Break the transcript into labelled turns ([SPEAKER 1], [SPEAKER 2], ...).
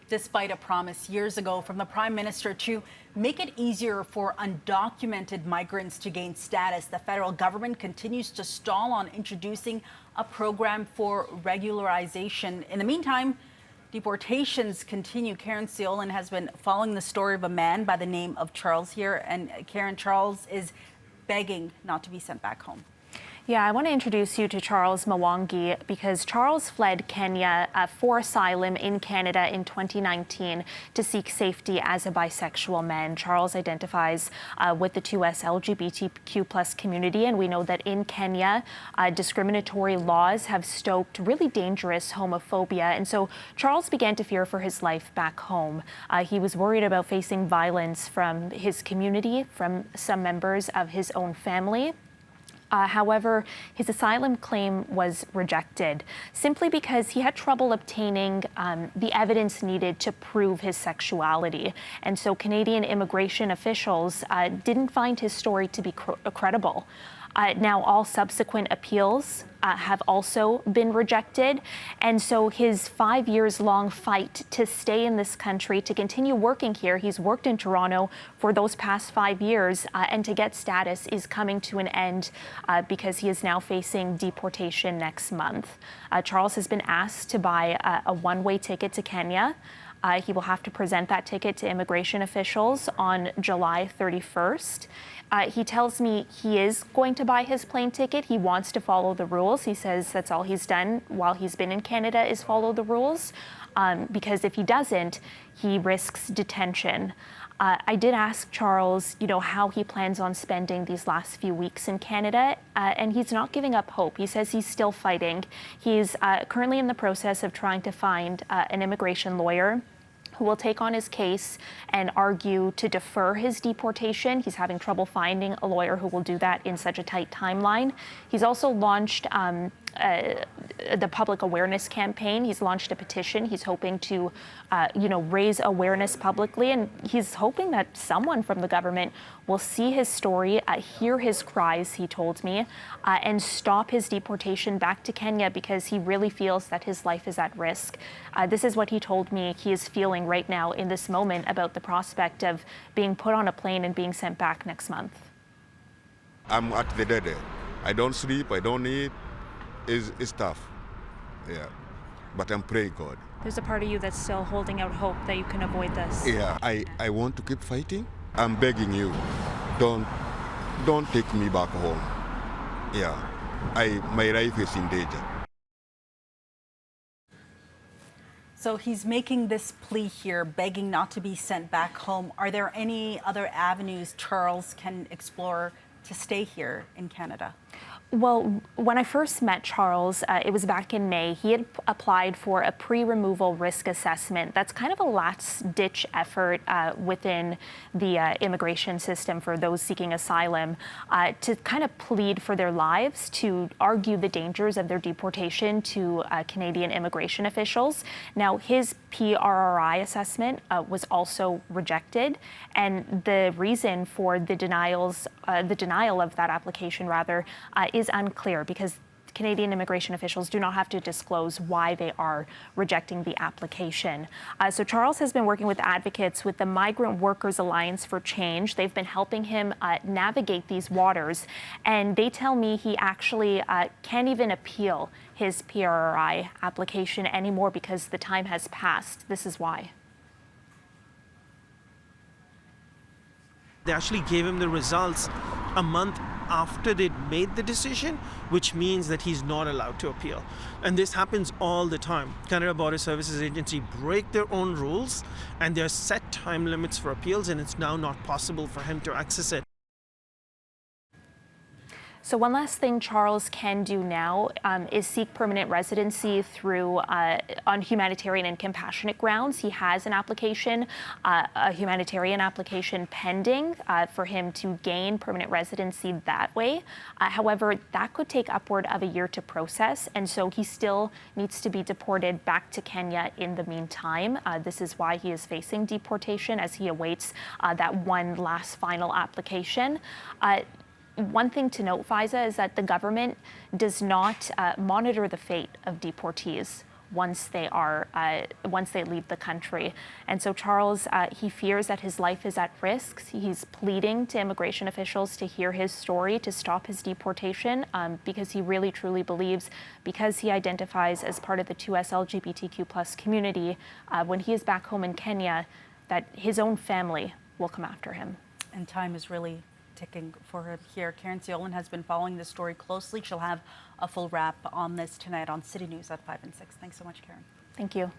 [SPEAKER 1] Despite a promise years ago from the Prime Minister to make it easier for undocumented migrants to gain status, the federal government continues to stall on introducing a program for regularization. In the meantime, deportations continue. Caryn Ceolin has been following the story of a man by the name of Charles here. And Caryn, Charles is begging not to be sent back home.
[SPEAKER 2] Yeah, I want to introduce you to Charles Mwangi because Charles fled Kenya for asylum in Canada in 2019 to seek safety as a bisexual man. Charles identifies with the 2S LGBTQ+ community, and we know that in Kenya, discriminatory laws have stoked really dangerous homophobia. And so Charles began to fear for his life back home. He was worried about facing violence from his community, from some members of his own family. However, his asylum claim was rejected simply because he had trouble obtaining the evidence needed to prove his sexuality. And so Canadian immigration officials didn't find his story to be credible. Now, all subsequent appeals have also been rejected. And so his 5 years long fight to stay in this country, to continue working here, he's worked in Toronto for those past 5 years, and to get status is coming to an end because he is now facing deportation next month. Charles has been asked to buy a one-way ticket to Kenya. He will have to present that ticket to immigration officials on July 31st. He tells me he is going to buy his plane ticket. He wants to follow the rules. He says that's all he's done while he's been in Canada is follow the rules, because if he doesn't, he risks detention. I did ask Charles, how he plans on spending these last few weeks in Canada, and he's not giving up hope. He says he's still fighting. He's currently in the process of trying to find an immigration lawyer who will take on his case and argue to defer his deportation. He's having trouble finding a lawyer who will do that in such a tight timeline. He's also launched the public awareness campaign. He's launched a petition. He's hoping to, raise awareness publicly, and he's hoping that someone from the government will see his story, hear his cries, he told me, and stop his deportation back to Kenya because he really feels that his life is at risk. This is what he told me he is feeling right now in this moment about the prospect of being put on a plane and being sent back next month.
[SPEAKER 3] I'm at the dead end. I don't sleep, I don't eat. It's tough, yeah. But I'm praying God.
[SPEAKER 2] There's a part of you that's still holding out hope that you can avoid this.
[SPEAKER 3] Yeah, I want to keep fighting. I'm begging you, don't take me back home. Yeah, my life is in danger.
[SPEAKER 1] So he's making this plea here, begging not to be sent back home. Are there any other avenues Charles can explore to stay here in Canada?
[SPEAKER 2] Well, when I first met Charles, it was back in May. He had applied for a pre-removal risk assessment. That's kind of a last-ditch effort within the immigration system for those seeking asylum to kind of plead for their lives, to argue the dangers of their deportation to Canadian immigration officials. Now, his PRRI assessment was also rejected, and the reason for the denial of that application, is unclear because Canadian immigration officials do not have to disclose why they are rejecting the application. So Charles has been working with advocates with the Migrant Workers Alliance for Change. They've been helping him navigate these waters, and they tell me he actually can't even appeal his PRRI application anymore because the time has passed. This is why.
[SPEAKER 4] They actually gave him the results a month after they'd made the decision, which means that he's not allowed to appeal. And this happens all the time. Canada Border Services Agency break their own rules, and there are set time limits for appeals, and it's now not possible for him to access it.
[SPEAKER 2] So one last thing Charles can do now is seek permanent residency through on humanitarian and compassionate grounds. He has an application, a humanitarian application pending for him to gain permanent residency that way. However, that could take upward of a year to process, and so he still needs to be deported back to Kenya in the meantime. This is why he is facing deportation as he awaits that one last final application. One thing to note, Faiza, is that the government does not monitor the fate of deportees once they leave the country. And so Charles, he fears that his life is at risk. He's pleading to immigration officials to hear his story, to stop his deportation, because he really truly believes, because he identifies as part of the 2S LGBTQ+ community, when he is back home in Kenya, that his own family will come after him.
[SPEAKER 1] And time is really ticking for her here. Caryn Ceolin has been following this story closely. She'll have a full wrap on this tonight on City News at 5 and 6. Thanks so much, Caryn.
[SPEAKER 2] Thank you.